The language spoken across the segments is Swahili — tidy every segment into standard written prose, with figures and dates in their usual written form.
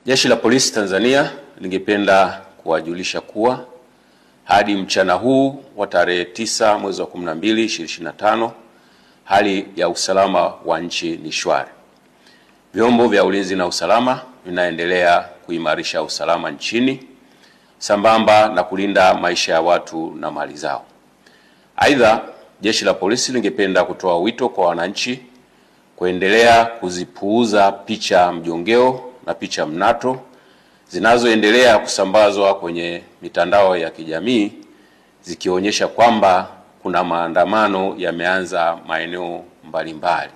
Jeshi la Polisi Tanzania lingependa kuwajulisha kuwa hadi mchana huu wa tarehe 9 mwezi wa 12 2025 hali ya usalama wa nchi ni shwari. Vyombo vya ulinzi na usalama vinaendelea kuimarisha usalama nchini sambamba na kulinda maisha ya watu na mali zao. Aidha, Jeshi la Polisi lingependa kutoa wito kwa wananchi kuendelea kuzipuuza picha mjongeo na picha mnato zinazoendelea kusambazwa kwenye mitandao ya kijamii zikionyesha kwamba kuna maandamano yameanza maeneo mbalimbali.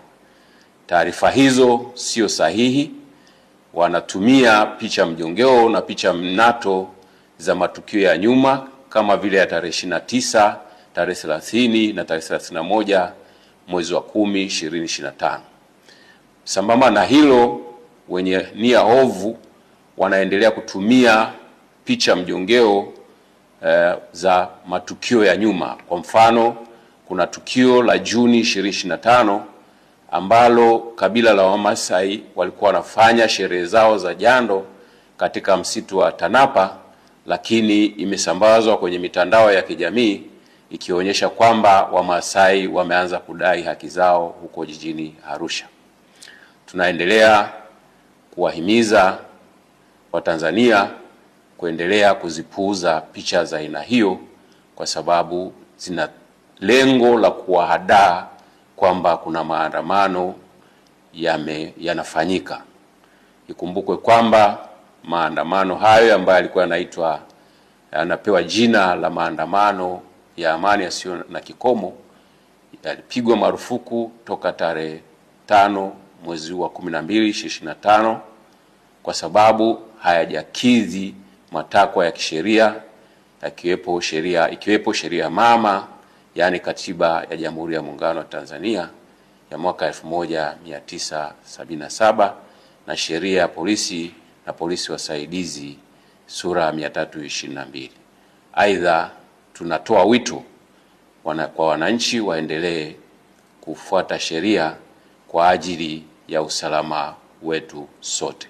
Taarifa hizo sio sahihi. Wanatumia picha mjongeo na picha mnato za matukio ya nyuma kama vile ya tarehe 29, tarehe 30 na tarehe 31 mwezi wa 10 2025. Sambamba na hilo, wenye nia ovu wanaendelea kutumia picha mjongeo za matukio ya nyuma. Kwa mfano, kuna tukio la Juni 2025 ambalo kabila la Wamasai walikuwa wanafanya sherehe zao za jando katika msitu wa Tanapa, lakini imesambazwa kwenye mitandao ya kijamii ikionyesha kwamba Wamasai wameanza kudai haki zao huko jijini Arusha. Tunaendelea kuwahimiza Watanzania kuendelea kuzipuuza picha za aina hiyo kwa sababu zina lengo la kuwahadaa kwamba kuna maandamano yanafanyika. Ikumbukwe kwamba maandamano hayo ambayo yalikuwa yanapewa jina la maandamano ya amani yasiyo na kikomo yalipigwa marufuku toka tarehe 5 mwezi wa 12 2025 kwa sababu hayajakidhi matakwa ya kisheria ikiwepo sheria mama, yani Katiba ya Jamhuri ya Muungano wa Tanzania ya mwaka 1977 na sheria ya polisi na polisi wasaidizi sura 322. Aidha, tunatoa wito kwa wananchi waendelee kufuata sheria kwa ajili ya usalama wetu sote.